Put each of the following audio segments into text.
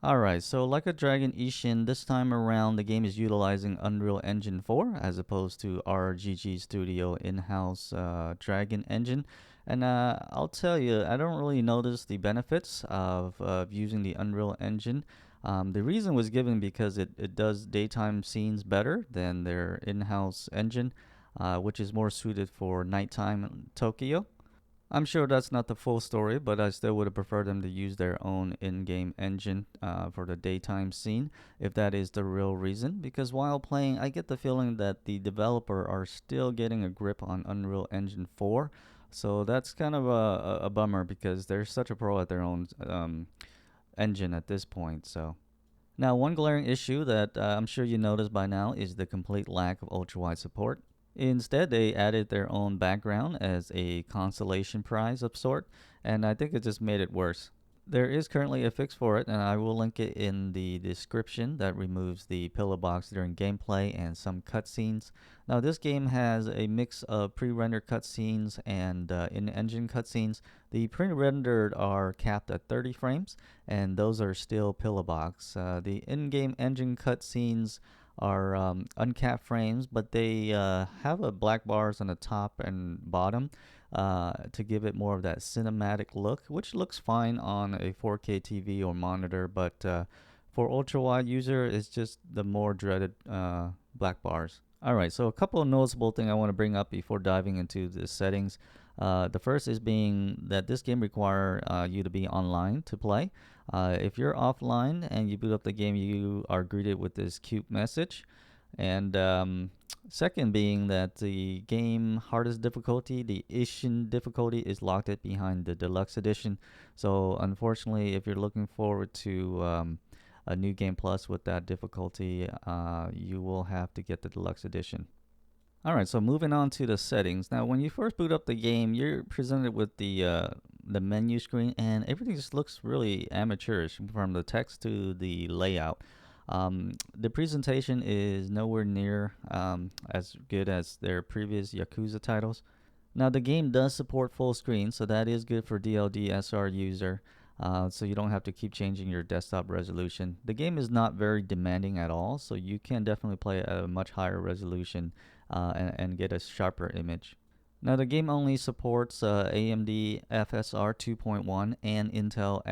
Alright, so like a Dragon Ishin, this time around the game is utilizing Unreal Engine 4 as opposed to RGG Studio in-house Dragon Engine. And I'll tell you, I don't really notice the benefits of using the Unreal Engine. The reason was given because it does daytime scenes better than their in-house engine, which is more suited for nighttime Tokyo. I'm sure that's not the full story, but I still would have preferred them to use their own in game engine for the daytime scene, if that is the real reason. Because while playing, I get the feeling that the developer are still getting a grip on Unreal Engine 4. So that's kind of a bummer because they're such a pro at their own engine at this point. So. Now, one glaring issue that I'm sure you noticed by now is the complete lack of ultrawide support. Instead, they added their own background as a consolation prize of sort, and I think it just made it worse. There is currently a fix for it, and I will link it in the description that removes the pillow box during gameplay and some cutscenes. Now, this game has a mix of pre-rendered cutscenes and in-engine cutscenes. The pre-rendered are capped at 30 frames, and those are still pillow box. The in-game engine cutscenes are uncapped frames, but they have a black bars on the top and bottom to give it more of that cinematic look, which looks fine on a 4K TV or monitor, but for ultra wide user, it's just the more dreaded black bars. All right, so a couple of noticeable things I want to bring up before diving into the settings. The first is being that this game require you to be online to play. If you're offline and you boot up the game, you are greeted with this cute message. And second being that the game hardest difficulty, the Ishin difficulty, is locked it behind the deluxe edition. So unfortunately, if you're looking forward to a new game plus with that difficulty, you will have to get the deluxe edition. All right, so moving on to the settings. Now, when you first boot up the game, you're presented with the menu screen, and everything just looks really amateurish from the text to the layout. The presentation is nowhere near as good as their previous Yakuza titles. Now, the game does support full screen, so that is good for DLDSR user. So you don't have to keep changing your desktop resolution. The game is not very demanding at all, so you can definitely play at a much higher resolution and get a sharper image. Now the game only supports AMD FSR 2.1 and Intel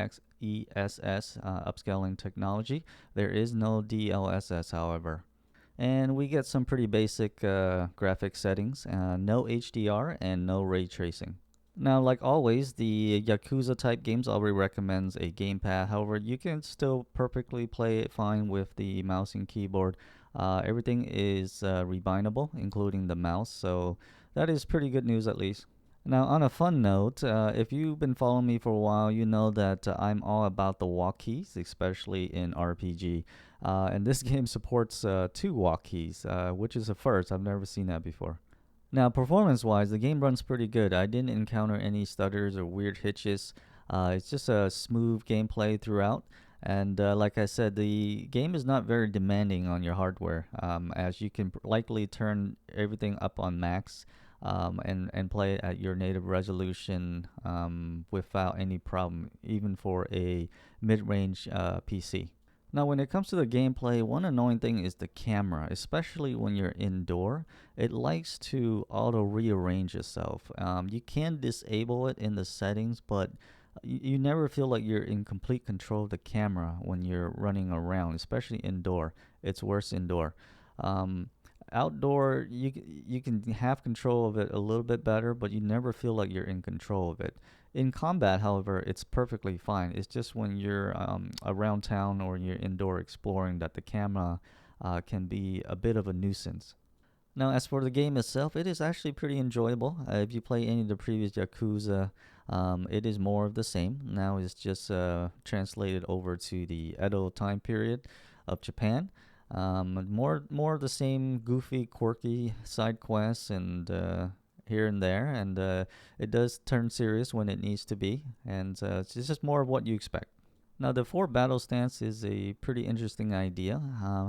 XeSS upscaling technology. There is no DLSS, however. And we get some pretty basic graphic settings, no HDR and no ray tracing. Now, like always, the Yakuza type games already recommends a gamepad. However, you can still perfectly play it fine with the mouse and keyboard. Everything is rebindable, including the mouse, so that is pretty good news at least. Now, on a fun note, if you've been following me for a while, you know that I'm all about the walk keys, especially in RPG. And this game supports two walk keys, which is a first. I've never seen that before. Now, performance-wise, the game runs pretty good. I didn't encounter any stutters or weird hitches. It's just a smooth gameplay throughout. And like I said, the game is not very demanding on your hardware, as you can likely turn everything up on max and play it at your native resolution without any problem, even for a mid-range PC. Now, when it comes to the gameplay, one annoying thing is the camera, especially when you're indoor. It likes to auto rearrange itself. You can disable it in the settings, but you never feel like you're in complete control of the camera when you're running around, especially indoor. It's worse indoor. Outdoor, you can have control of it a little bit better, but you never feel like you're in control of it. In combat, however, it's perfectly fine. It's just when you're around town or you're indoor exploring that the camera can be a bit of a nuisance. Now, as for the game itself, it is actually pretty enjoyable. If you play any of the previous Yakuza, it is more of the same. Now it's just translated over to the Edo time period of Japan. More of the same goofy, quirky side quests and here and there, and it does turn serious when it needs to be, and it's just more of what you expect. Now, the four battle stance is a pretty interesting idea.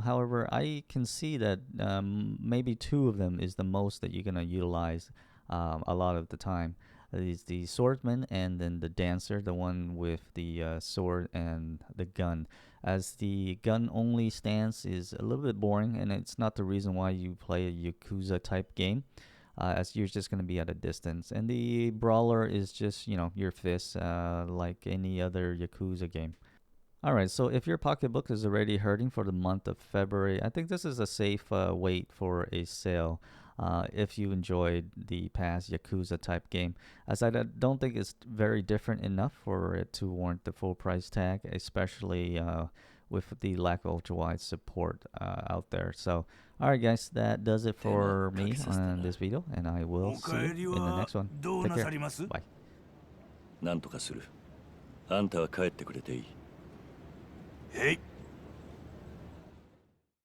However, I can see that maybe two of them is the most that you're going to utilize a lot of the time. is the swordsman, and then the dancer, the one with the sword and the gun. As the gun only stance is a little bit boring, and it's not the reason why you play a Yakuza type game, as you're just going to be at a distance. And the brawler is just, your fists, like any other Yakuza game. All right, so if your pocketbook is already hurting for the month of February, I think this is a safe wait for a sale. If you enjoyed the past Yakuza type game, as don't think it's very different enough for it to warrant the full price tag, especially with the lack of ultrawide support out there. So, all right, guys, that does it for me on this video, and I will see you in the next one. Take care. Bye. なんとかする。あんたは帰ってくれていい。へい。